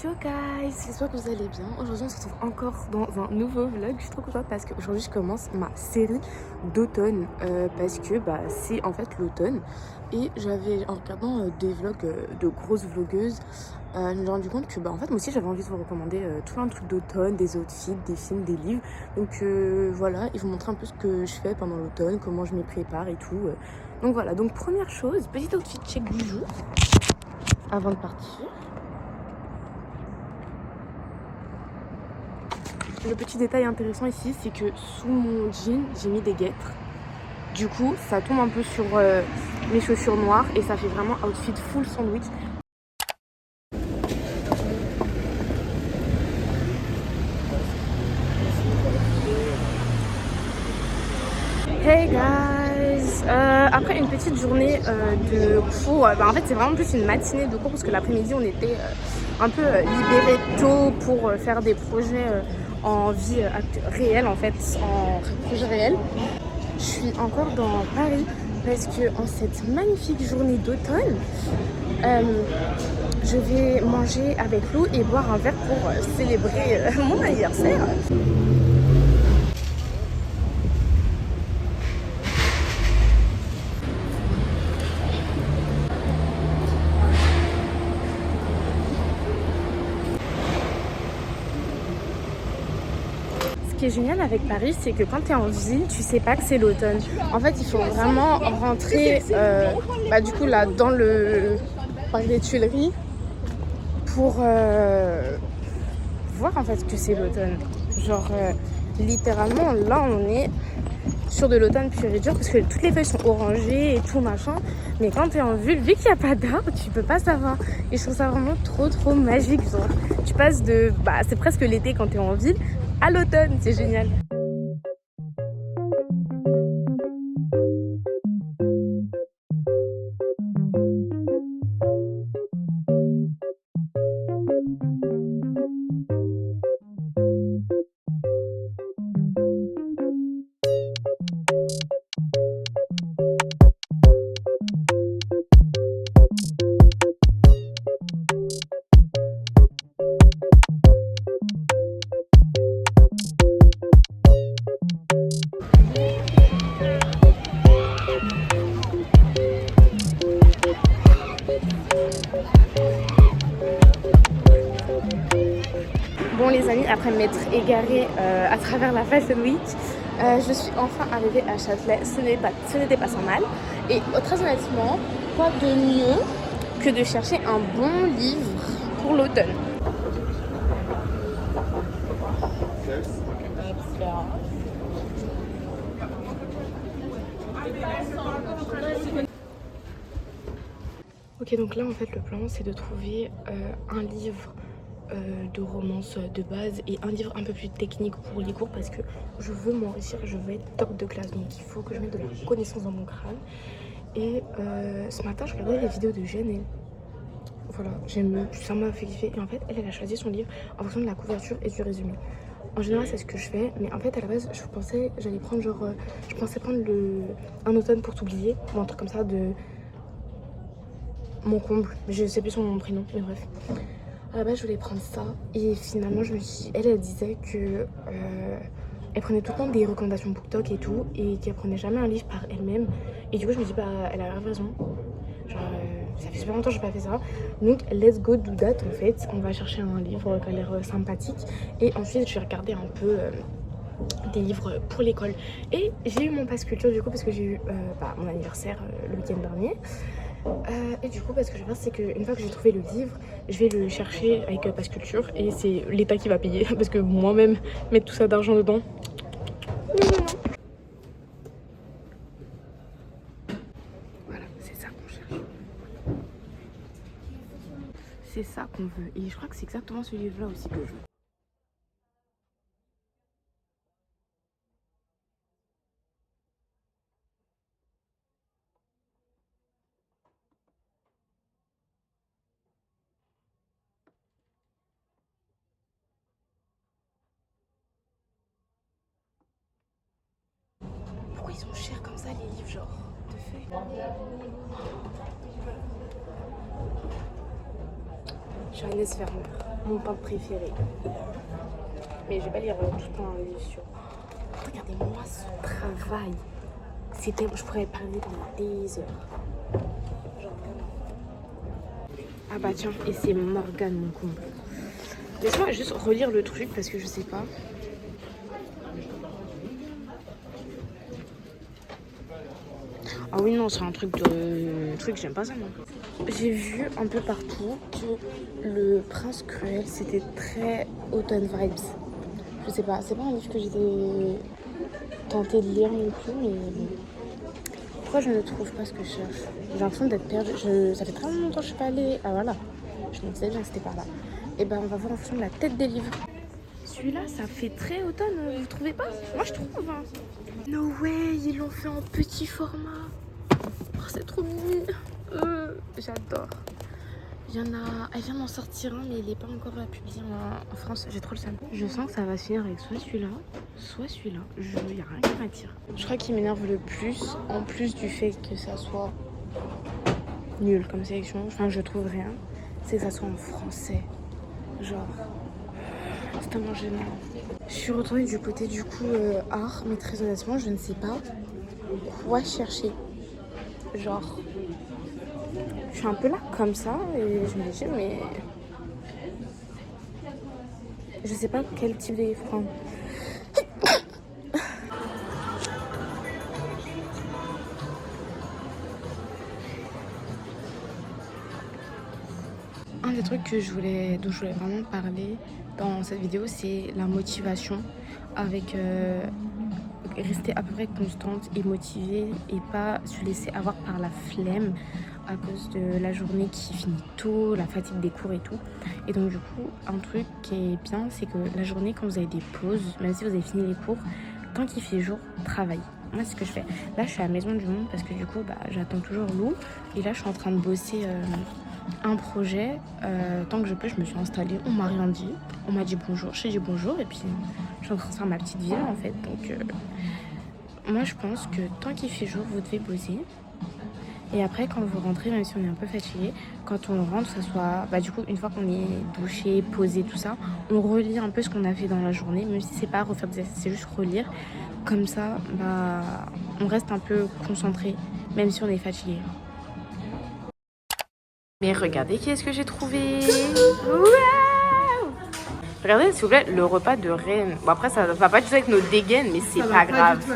Ciao guys, j'espère que vous allez bien. Aujourd'hui on se retrouve encore dans un nouveau vlog. Je suis trop contente parce qu'aujourd'hui je commence ma série d'automne parce que c'est en fait l'automne. Et j'avais, en regardant des vlogs de grosses vlogueuses, je me suis rendu compte que en fait moi aussi j'avais envie de vous recommander tout plein de trucs d'automne, des outfits, des films, des livres. Donc voilà, et vous montrer un peu ce que je fais pendant l'automne, comment je m'y prépare et tout. Donc voilà, donc première chose, petit outfit check du jour avant de partir. Le petit détail intéressant ici, c'est que sous mon jean, j'ai mis des guêtres. Du coup, ça tombe un peu sur mes chaussures noires et ça fait vraiment outfit full sandwich. Hey guys, après une petite journée de cours, en fait c'est vraiment plus une matinée de cours parce que l'après-midi on était un peu libérés tôt pour faire des projets en vie réelle, en fait, en projet réel. Je suis encore dans Paris parce que en cette magnifique journée d'automne, je vais manger avec Lou et boire un verre pour célébrer mon anniversaire. Ce qui est génial avec Paris, c'est que quand tu es en ville, tu sais pas que c'est l'automne. En fait, il faut vraiment rentrer du coup là dans le parc des Tuileries pour voir en fait que c'est l'automne. Genre littéralement là on est sur de l'automne pur et dur parce que toutes les feuilles sont orangées et tout machin. Mais quand tu es en ville, vu qu'il n'y a pas d'arbres, tu peux pas savoir. Et je trouve ça vraiment trop magique. Genre, tu passes de c'est presque l'été quand tu es en ville à l'automne, c'est génial. Bon les amis, après m'être égarée à travers la Fashion Week, je suis enfin arrivée à Châtelet. Ce n'était pas sans mal. Et très honnêtement, quoi de mieux que de chercher un bon livre pour l'automne. Ok, donc là en fait le plan c'est de trouver un livre de romance de base et un livre un peu plus technique pour les cours parce que je veux m'enrichir, je veux être top de classe, donc il faut que je mette de la connaissance dans mon crâne. Et ce matin je regardais les vidéos de Jeanne et voilà, ça m'a fait kiffer. Et en fait elle a choisi son livre en fonction de la couverture et du résumé. En général c'est ce que je fais, mais en fait à la base je pensais prendre un automne pour t'oublier ou un truc comme ça de mon comble, je sais plus son prénom, mais bref. À la base, je voulais prendre ça et finalement, je me suis... Elle disait que elle prenait tout le temps des recommandations BookTok et tout et qu'elle prenait jamais un livre par elle-même. Et du coup, je me dis, elle a raison. Genre, ça fait super longtemps que j'ai pas fait ça. Donc, let's go do that en fait. On va chercher un livre qui a l'air sympathique et ensuite, je vais regarder un peu des livres pour l'école. Et j'ai eu mon pass culture du coup parce que j'ai eu mon anniversaire le week-end dernier. Et du coup, ce que je vais faire, c'est qu'une fois que j'ai trouvé le livre, je vais le chercher avec Pass Culture et c'est l'État qui va payer parce que moi-même, mettre tout ça d'argent dedans. Non. Voilà, c'est ça qu'on cherche. C'est ça qu'on veut. Et je crois que c'est exactement ce livre-là aussi que je veux. Pourquoi ils sont chers comme ça les livres genre de feuilles? Je suis Agnès Vermeer. mon peintre préféré. Mais je vais pas lire tout un livre sur... Regardez-moi ce travail. Je pourrais parler pendant des heures. Genre vraiment. Ah bah tiens, et c'est Morgane mon comble. Laisse-moi juste relire le truc parce que je sais pas. Ah oui non, c'est un truc de... j'aime pas ça moi. J'ai vu un peu partout que Le Prince Cruel c'était très automne vibes. Je sais pas, c'est pas un livre que j'étais tentée de lire non plus, mais bon. Pourquoi je ne trouve pas ce que je cherche? J'ai l'impression d'être perdue. Ça fait très longtemps que je suis pas allée. Ah voilà, je me disais bien que c'était par là. Et ben on va voir en fonction de la tête des livres. Celui-là, ça fait très automne, vous trouvez pas? Moi je trouve. Hein. No way, ils l'ont fait en petit format. Oh, c'est trop mignon. J'adore. Il y en a... Elle vient d'en sortir un, mais il n'est pas encore publié en France. J'ai trop le seum. Je sens que ça va se finir avec soit celui-là, soit celui-là. Il n'y a rien qui m'attire. Je crois qu'il m'énerve le plus, en plus du fait que ça soit nul comme sélection, enfin je trouve rien, c'est que ça soit en français. Genre, c'est tellement gênant. Je suis retournée du côté du coup art, mais très honnêtement, je ne sais pas quoi chercher. Genre... Je suis un peu là comme ça et je me dis mais je sais pas quel type de livre prendre. Un des trucs dont je voulais vraiment parler dans cette vidéo, c'est la motivation avec rester à peu près constante et motivée et pas se laisser avoir par la flemme à cause de la journée qui finit tôt, la fatigue des cours et tout. Et donc du coup, un truc qui est bien, c'est que la journée, quand vous avez des pauses, même si vous avez fini les cours, tant qu'il fait jour, travaillez. Moi, c'est ce que je fais. Là, je suis à la Maison du Monde parce que du coup, j'attends toujours Lou. Et là, je suis en train de bosser un projet. Tant que je peux, je me suis installée. On m'a rien dit. On m'a dit bonjour. J'ai dit bonjour. Et puis, je suis en train de faire ma petite vie en fait. Donc, moi, je pense que tant qu'il fait jour, vous devez bosser. Et après, quand vous rentrez, même si on est un peu fatigué, quand on rentre, ça soit... du coup, une fois qu'on est douché, posé, tout ça, on relit un peu ce qu'on a fait dans la journée, même si c'est pas refaire des exercices, c'est juste relire. Comme ça, on reste un peu concentré, même si on est fatigué. Mais regardez qui est-ce que j'ai trouvé. Regardez, s'il vous plaît, le repas de Rennes. Bon, après, ça va pas du tout avec nos dégaines, mais c'est pas grave. Ça va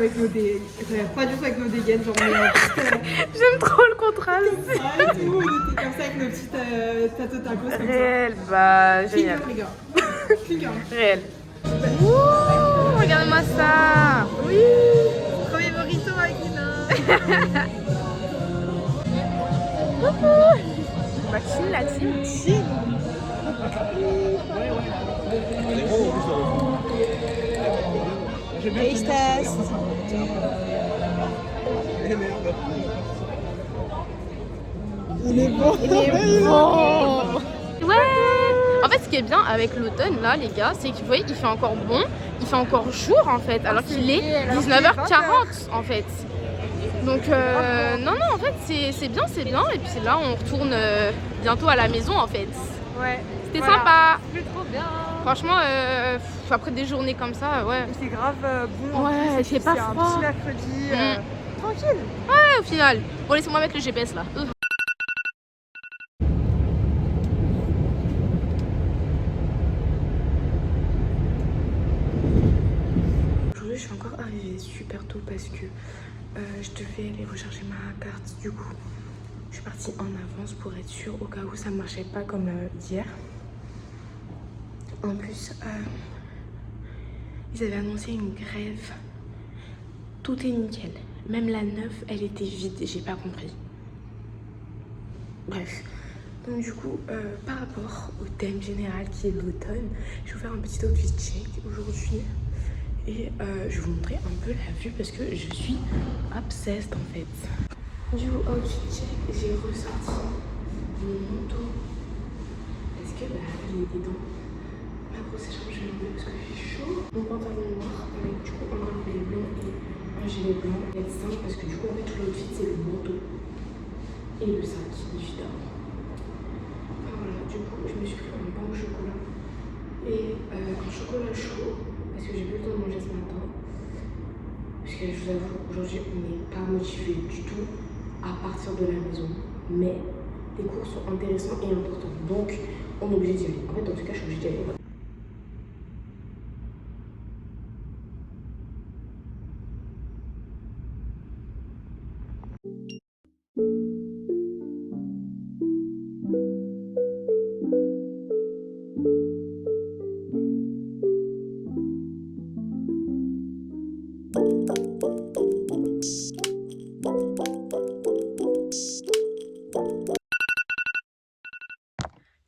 pas du tout avec nos dégaines. Genre, j'aime trop le contraste. On était comme ça avec nos petites plateaux tacos. Réel, génial. Clinger. Réel. Ouh, regardez-moi ça. Oui. Premier burrito avec Ina. Chill la team. Chill. Taste test. Il est bon. Il est bon. Ouais. En fait, ce qui est bien avec l'automne là, les gars, c'est que vous voyez, il fait encore bon, il fait encore jour en fait, alors qu'il est 19h40 en fait. Donc non, en fait, c'est bien. Et puis là, on retourne bientôt à la maison en fait. Ouais. C'était sympa. C'était trop bien. Franchement, après des journées comme ça, ouais. C'est grave bon. Ouais, c'est pas froid. Un petit mercredi tranquille. Ouais, au final. Bon, laissez-moi mettre le GPS là. Aujourd'hui, je suis encore arrivée super tôt parce que je devais aller rechercher ma carte. Du coup, je suis partie en avance pour être sûre au cas où ça ne marchait pas comme hier. En plus, ils avaient annoncé une grève. Tout est nickel. Même la 9, elle était vide. J'ai pas compris. Bref. Donc du coup, par rapport au thème général qui est l'automne, je vais vous faire un petit outfit check aujourd'hui. Et je vais vous montrer un peu la vue parce que je suis obsessed en fait. Du outfit check, j'ai ressorti mon manteau parce que il est dedans. Ma grosse écharpe, je vais l'enlever parce que j'ai chaud. Mon pantalon noir avec du coup un collet blanc et un gilet blanc. Il va être simple parce que du coup en fait tout l'outfit c'est le manteau et le sac du fida. Enfin voilà, du coup je me suis pris un pain au chocolat je vous avoue, aujourd'hui, on n'est pas motivé du tout à partir de la maison. Mais les cours sont intéressants et importants. Donc, on est obligé d'y aller. En fait, dans tout cas, je suis obligée d'y aller.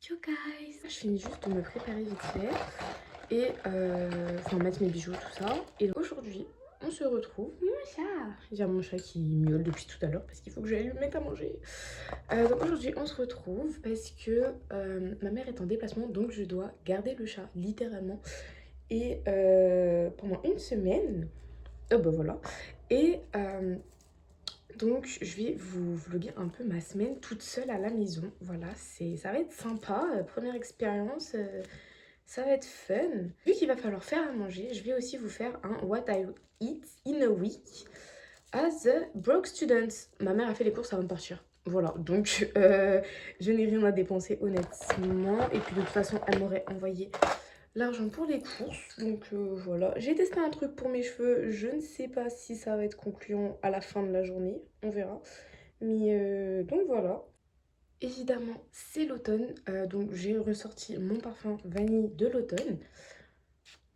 Yo guys, je finis juste de me préparer vite fait et enfin mettre mes bijoux tout ça. Et aujourd'hui on se retrouve. Oui mon chat. Il y a mon chat qui miaule depuis tout à l'heure parce qu'il faut que j'aille lui mettre à manger. Donc aujourd'hui on se retrouve parce que ma mère est en déplacement, donc je dois garder le chat littéralement et pendant une semaine. Bah voilà. Et donc je vais vous vlogger un peu ma semaine toute seule à la maison. Voilà, ça va être sympa, première expérience, ça va être fun. Vu qu'il va falloir faire à manger, je vais aussi vous faire un What I Eat in a Week as a broke student. Ma mère a fait les courses avant de partir. Voilà, donc je n'ai rien à dépenser honnêtement. Et puis de toute façon, elle m'aurait envoyé l'argent pour les courses. Donc voilà, j'ai testé un truc pour mes cheveux. Je ne sais pas si ça va être concluant à la fin de la journée. On verra. Mais donc voilà. Évidemment, c'est l'automne. Donc j'ai ressorti mon parfum vanille de l'automne.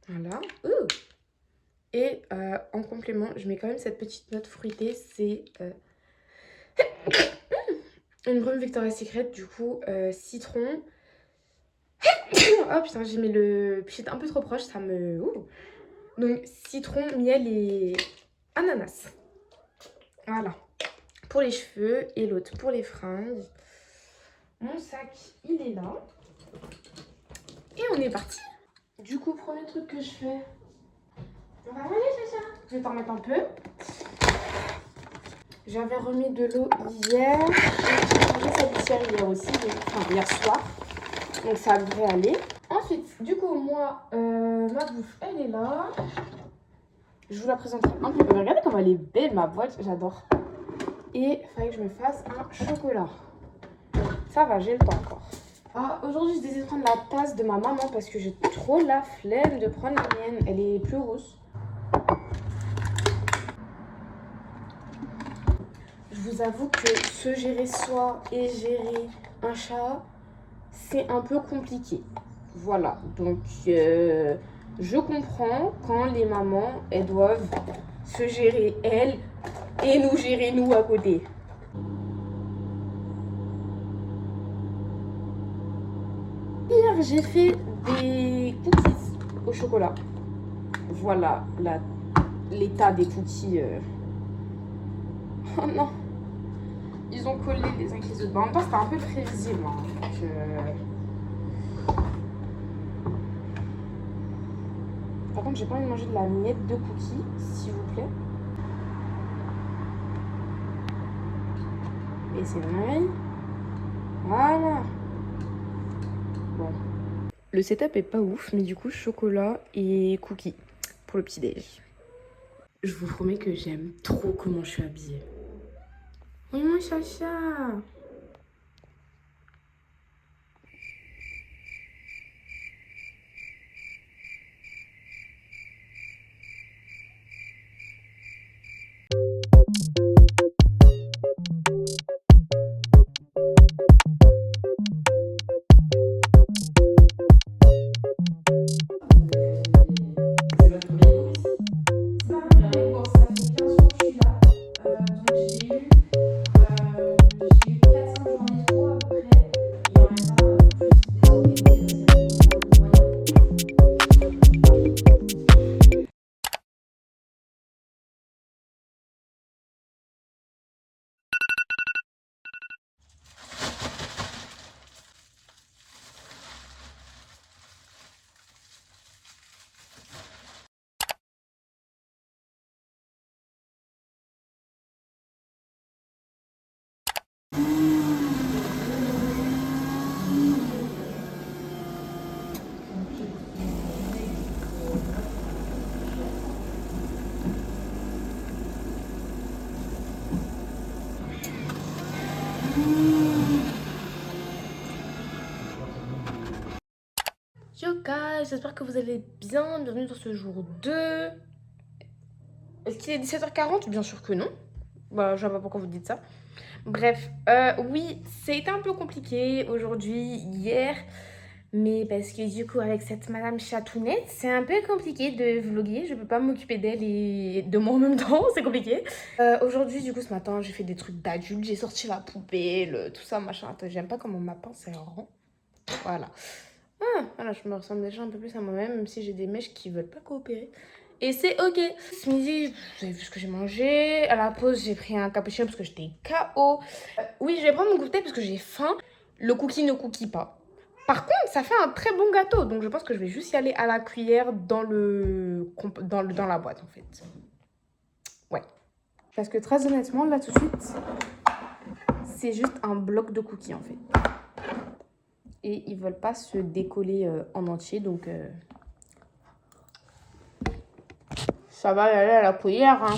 Voilà. Et en complément, je mets quand même cette petite note fruitée. C'est une brume Victoria's Secret. Du coup, citron. Oh putain, j'ai mis le pchit un peu trop proche, ça me... Donc citron, miel et ananas. Voilà. Pour les cheveux et l'autre pour les fringues. Mon sac, il est là. Et on est parti. Du coup, premier truc que je fais... On va manger, Chacha. Je vais t'en mettre un peu. J'avais remis de l'eau hier. J'ai changé sa litière hier aussi. Enfin, hier soir. Donc ça devrait aller. Ensuite, du coup, moi, ma bouffe, elle est là. Je vous la présenterai un peu. Regardez comme elle est belle, ma boîte. J'adore. Et il fallait que je me fasse un chocolat. Ça va, j'ai le temps encore. Ah, aujourd'hui, je décide de prendre la tasse de ma maman parce que j'ai trop la flemme de prendre la mienne. Elle est plus rousse. Je vous avoue que se gérer soi et gérer un chat, c'est un peu compliqué. Voilà, donc je comprends quand les mamans, elles doivent se gérer elles et nous gérer nous à côté. Hier, j'ai fait des cookies au chocolat. Voilà l'état des cookies. Oh non, ils ont collé les uns avec les autres. En même temps, c'était un peu prévisible. Hein, donc, Par contre, j'ai pas envie de manger de la miette de cookies, s'il vous plaît. Et c'est pareil. Voilà. Bon. Le setup est pas ouf, mais du coup, chocolat et cookies pour le petit-déj. Je vous promets que j'aime trop comment je suis habillée. Oui, mon chacha. J'ai Yo guys, j'espère que vous allez bien. Bienvenue dans ce jour 2. Est-ce qu'il est 17h40? Bien sûr que non. Bah, je vois pas pourquoi vous dites ça. Bref, oui, c'était un peu compliqué aujourd'hui, hier. Mais parce que du coup, avec cette madame chatounette, c'est un peu compliqué de vlogger. Je peux pas m'occuper d'elle et de moi en même temps, c'est compliqué. Aujourd'hui, du coup, ce matin, j'ai fait des trucs d'adulte. J'ai sorti la poubelle, tout ça, machin. Attends, j'aime pas comment ma pince elle rend. Voilà. Ah, voilà, je me ressemble déjà un peu plus à moi-même, même si j'ai des mèches qui veulent pas coopérer. Et c'est ok. Ce midi, vous avez vu ce que j'ai mangé. À la pause, j'ai pris un cappuccino parce que j'étais KO. Oui, je vais prendre mon goûter parce que j'ai faim. Le cookie ne cookie pas. Par contre, ça fait un très bon gâteau. Donc, je pense que je vais juste y aller à la cuillère dans la boîte, en fait. Ouais. Parce que très honnêtement, là, tout de suite, c'est juste un bloc de cookies, en fait. Et ils veulent pas se décoller en entier, donc ça va y aller à la cuillère. Hein.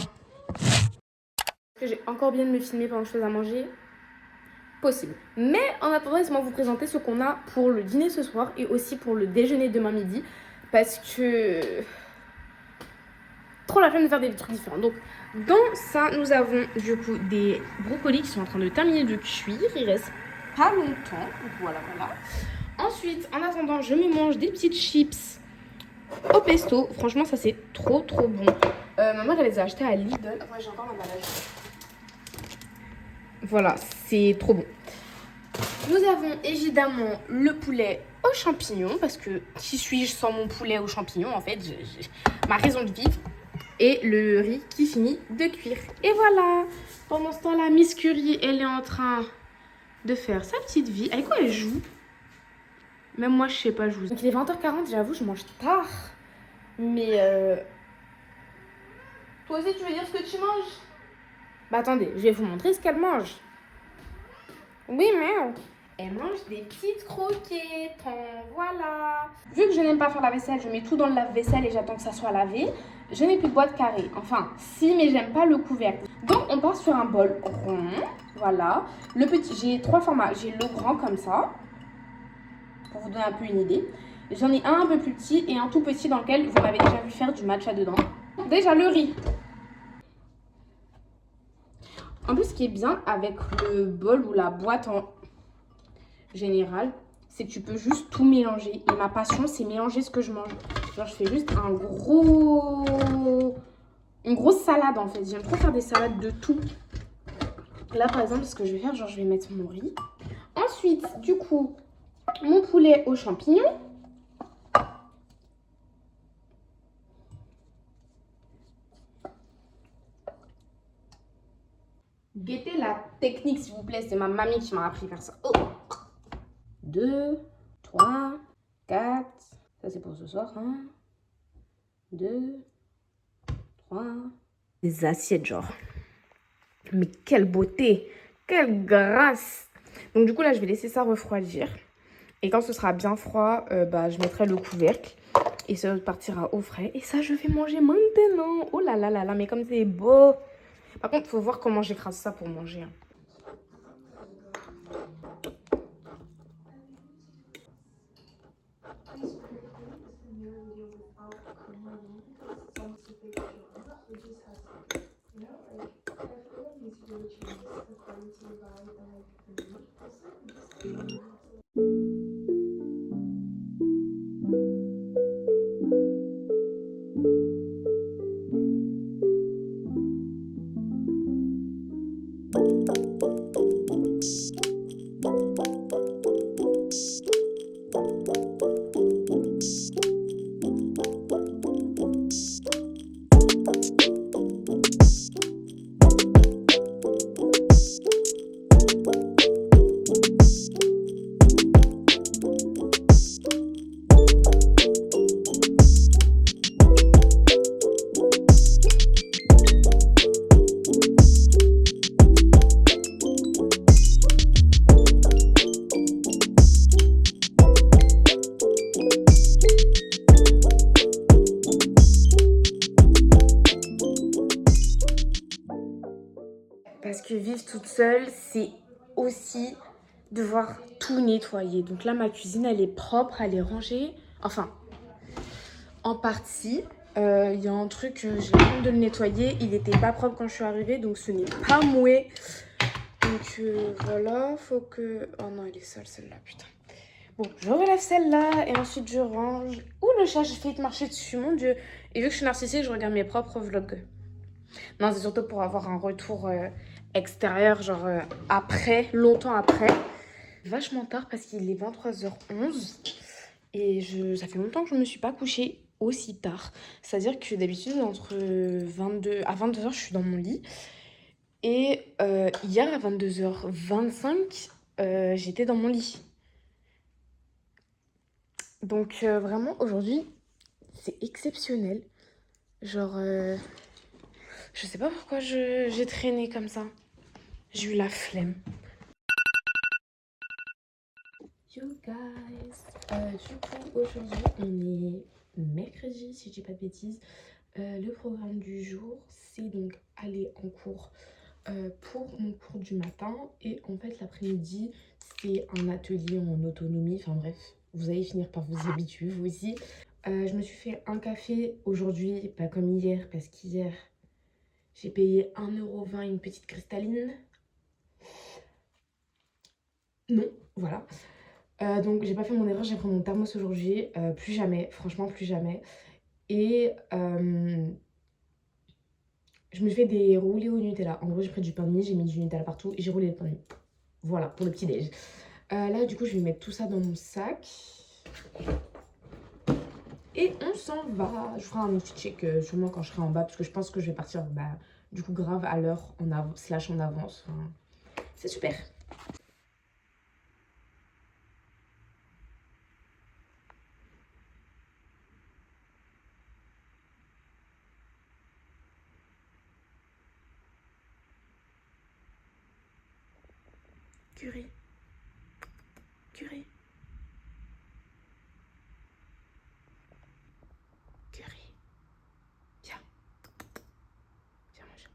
Est-ce que j'ai encore bien de me filmer pendant que je fais à manger? Possible. Mais en attendant, laissez-moi vous présenter ce qu'on a pour le dîner ce soir et aussi pour le déjeuner demain midi. Parce que... trop la flemme de faire des trucs différents. Donc, dans ça, nous avons du coup des brocolis qui sont en train de terminer de cuire. Il reste pas longtemps. Voilà, voilà. Ensuite, en attendant, je me mange des petites chips au pesto. Franchement, ça c'est trop bon. Ma mère, elle les a achetées à Lidl. Après, j'ai encore l'emballage. Voilà, c'est trop bon. Nous avons évidemment le poulet aux champignons. Parce que qui suis-je sans mon poulet aux champignons? En fait, ma raison de vivre. Et le riz qui finit de cuire. Et voilà. Pendant ce temps-là, Miss Curie, elle est en train de faire sa petite vie. Avec quoi elle joue? Même moi, je sais pas jouer. Donc il est 20h40, j'avoue, je mange tard. Mais toi aussi, tu veux dire ce que tu manges? Bah attendez, je vais vous montrer ce qu'elle mange. Oui, merde. Elle mange des petites croquettes. Voilà. Vu que je n'aime pas faire la vaisselle, je mets tout dans le lave-vaisselle et j'attends que ça soit lavé. Je n'ai plus de boîte carrée. Enfin, si, mais j'aime pas le couvercle. Donc, on part sur un bol rond. Voilà. Le petit, j'ai 3 formats. J'ai le grand comme ça. Pour vous donner un peu une idée. J'en ai un peu plus petit et un tout petit dans lequel vous m'avez déjà vu faire du matcha dedans. Déjà le riz. En plus, ce qui est bien avec le bol ou la boîte en général, c'est que tu peux juste tout mélanger. Et ma passion, c'est mélanger ce que je mange. Genre, je fais juste une grosse salade en fait. J'aime trop faire des salades de tout. Là, par exemple, ce que je vais faire, genre, je vais mettre mon riz. Ensuite, du coup, mon poulet aux champignons. Guettez la technique, s'il vous plaît. C'est ma mamie qui m'a appris à faire ça. Oh. 2, 3, 4. Ça, c'est pour ce soir. 1, 2, 3. Des assiettes, genre. Mais quelle beauté! Quelle grâce! Donc, du coup, là, je vais laisser ça refroidir. Et quand ce sera bien froid, je mettrai le couvercle. Et ça partira au frais. Et ça, je vais manger maintenant. Oh là là là là, mais comme c'est beau! Par contre, il faut voir comment j'écrase ça pour manger. Hein. Parce que vivre toute seule, c'est aussi devoir tout nettoyer. Donc là, ma cuisine, elle est propre, elle est rangée. Enfin, en partie. Il y a un truc, j'ai besoin de le nettoyer. Il n'était pas propre quand je suis arrivée, donc ce n'est pas moué. Donc voilà, faut que... Oh non, elle est sale celle-là, putain. Bon, je relève celle-là et ensuite je range. Ouh, le chat, j'ai failli te marcher dessus, mon Dieu. Et vu que je suis narcissique, je regarde mes propres vlogs. Non, c'est surtout pour avoir un retour extérieur, genre après, longtemps après. Vachement tard parce qu'il est 23h11 et ça fait longtemps que je ne me suis pas couchée aussi tard. C'est-à-dire que d'habitude, entre 22 à 22h, je suis dans mon lit. Et hier, à 22h25, j'étais dans mon lit. Donc vraiment, aujourd'hui, c'est exceptionnel. Genre, je sais pas pourquoi j'ai traîné comme ça. J'ai eu la flemme. Yo guys, du coup aujourd'hui on est mercredi si je dis pas de bêtises. Le programme du jour c'est donc aller en cours pour mon cours du matin et en fait l'après-midi c'est un atelier en autonomie, enfin bref vous allez finir par vous habituer vous aussi. Je me suis fait un café aujourd'hui, pas comme hier parce qu'hier j'ai payé 1,20 € une petite cristalline. Non, voilà. Donc j'ai pas fait mon erreur, j'ai pris mon thermos aujourd'hui, plus jamais, franchement plus jamais. Et je me fais des roulés au Nutella. En gros j'ai pris du pain de mie, j'ai mis du Nutella partout et j'ai roulé le pain de mie. Voilà pour le petit déj. Là du coup je vais mettre tout ça dans mon sac. Et on s'en va. Je ferai un petit check sûrement quand je serai en bas parce que je pense que je vais partir du coup grave à l'heure en avance. Enfin, c'est super. Curry. Curry. Curry. Viens. Viens manger.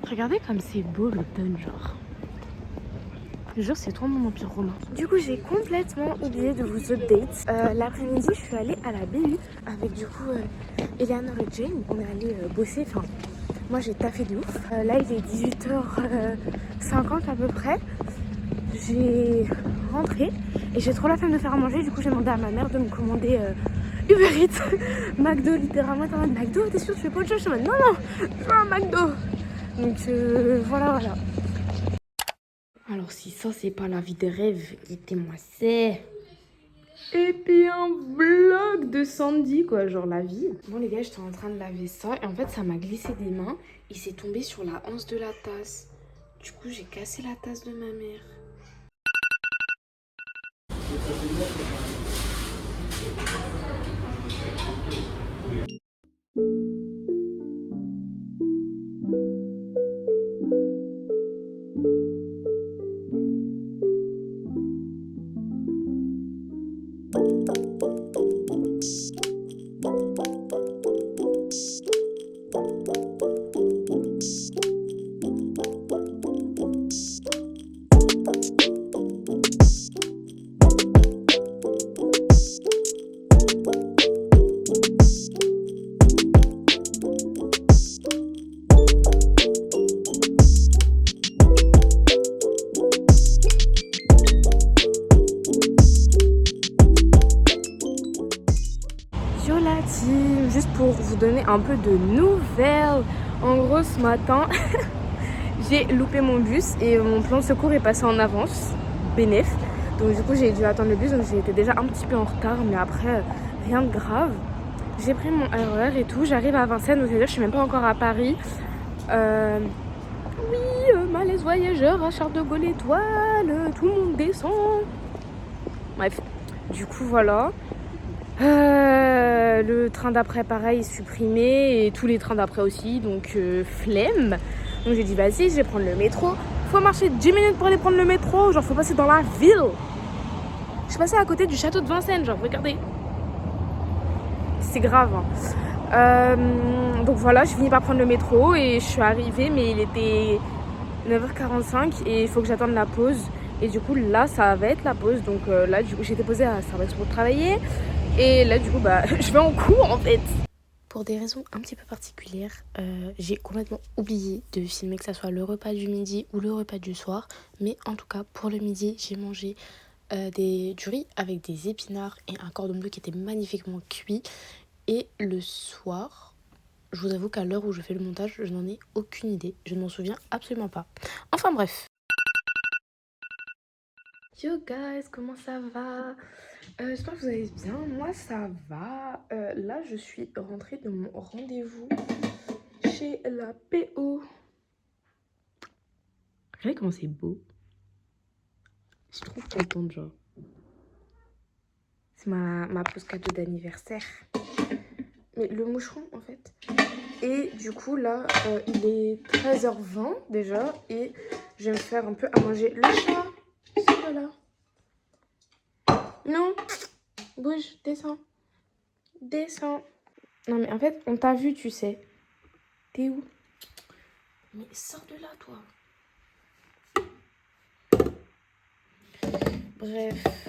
Regardez comme c'est beau l'automne, genre. Je jure, c'est trop mon empire romain. Du coup, j'ai complètement oublié de vous update. L'après-midi, je suis allée à la BU avec du coup Eleanor et Jane. On est allé bosser, enfin, moi j'ai taffé de ouf. Là, il est 18h50 à peu près. J'ai rentré et j'ai trop la flemme de faire à manger. Du coup, j'ai demandé à ma mère de me commander Uber Eats, McDo, littéralement. T'es en mode McDo, t'es sûr, tu fais pas autre chose? Je suis en mode non, non, je veux un McDo. Donc voilà. Alors si ça c'est pas la vie des rêves, dites-moi c'est. Et puis un vlog de Sandy quoi, genre la vie. Bon les gars, j'étais en train de laver ça et en fait ça m'a glissé des mains et c'est tombé sur la anse de la tasse. Du coup j'ai cassé la tasse de ma mère. Juste pour vous donner un peu de nouvelles. En gros ce matin j'ai loupé mon bus et mon plan de secours est passé en avance. Bénéf. Donc du coup j'ai dû attendre le bus, donc j'ai été déjà un petit peu en retard, mais après rien de grave. J'ai pris mon RER et tout, j'arrive à Vincennes, donc c'est-à-dire que je suis même pas encore à Paris. Malaise voyageur à Charles de Gaulle étoile, tout le monde descend. Bref, du coup voilà. Le train d'après pareil supprimé et tous les trains d'après aussi, donc flemme. Donc j'ai dit vas-y, je vais prendre le métro. Faut marcher 10 minutes pour aller prendre le métro, genre faut passer dans la ville. Je suis passée à côté du château de Vincennes, genre regardez. C'est grave. Donc voilà, j'ai fini par prendre le métro et je suis arrivée, mais il était 9h45 et il faut que j'attende la pause. Et du coup là ça va être la pause, donc là du coup j'ai été posée à Starbucks pour travailler. Et là du coup je vais en cours en fait. Pour des raisons un petit peu particulières, j'ai complètement oublié de filmer que ça soit le repas du midi ou le repas du soir. Mais en tout cas pour le midi j'ai mangé du riz avec des épinards et un cordon bleu qui était magnifiquement cuit. Et le soir, je vous avoue qu'à l'heure où je fais le montage, je n'en ai aucune idée. Je ne m'en souviens absolument pas. Enfin bref. Yo guys, comment ça va? J'espère que vous allez bien. Moi ça va. Là je suis rentrée de mon rendez-vous chez la PO. Regardez comment c'est beau. Je suis trop contente genre. C'est ma pause cadeau d'anniversaire. Mais le moucheron en fait. Et du coup là il est 13h20 déjà. Et je vais me faire un peu à manger. Le chat, c'est là. Non, bouge, descends. Descends. Non mais en fait on t'a vu tu sais. T'es où? Mais sors de là toi. Bref.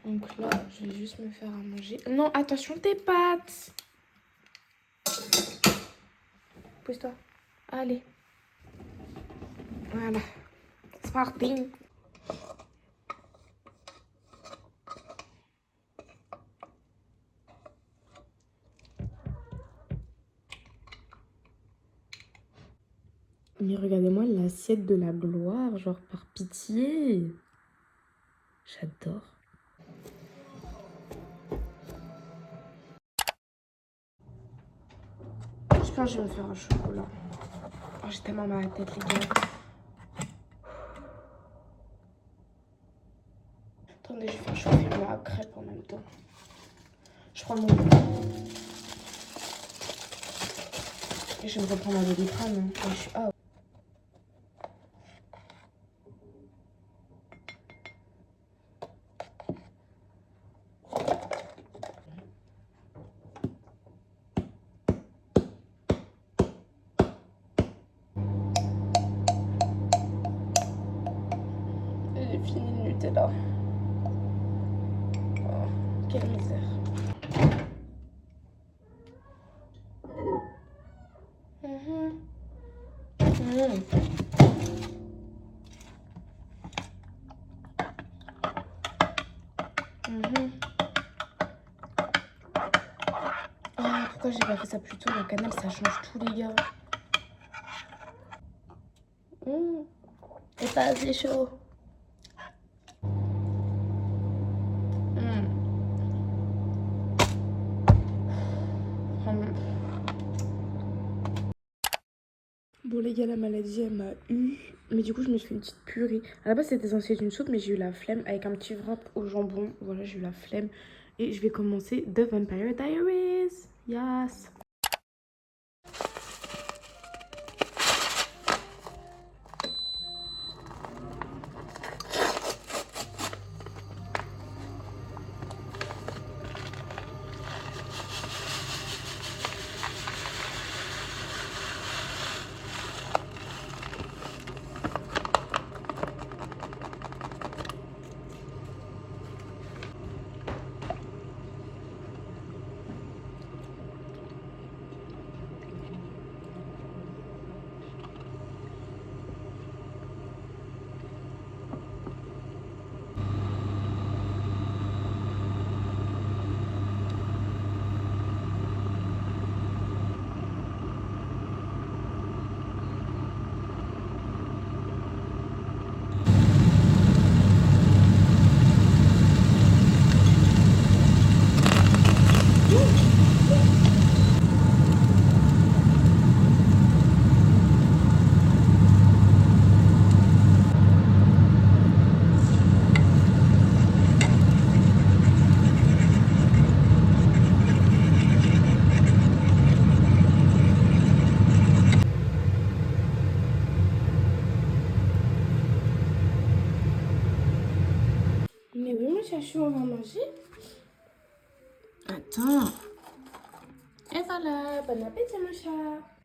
Donc là je vais juste me faire à manger. Non attention tes pattes. Pousse-toi. Allez. Voilà. C'est parti. Mais regardez-moi l'assiette de la gloire, genre par pitié. J'adore. Je pense que je vais me faire un chocolat. Oh, j'ai tellement mal à la tête, les gars. Attendez, je vais faire chauffer ma crêpe en même temps. Je prends mon... Et je vais me reprendre un Doliprane. Hein. Je suis out. J'ai fini le Nutella. Oh, quelle misère. Pourquoi j'ai pas fait ça plus tôt? La cannelle ça change tout les gars. C'est pas assez chaud. Bon les gars, la maladie elle m'a eu, mais du coup je me suis fait une petite purée. À la base c'était censé être une soupe, mais j'ai eu la flemme avec un petit wrap au jambon. Voilà, j'ai eu la flemme et je vais commencer The Vampire Diaries. Yes. mon chachou, on va manger. Attends. Et voilà, bon appétit mon chat.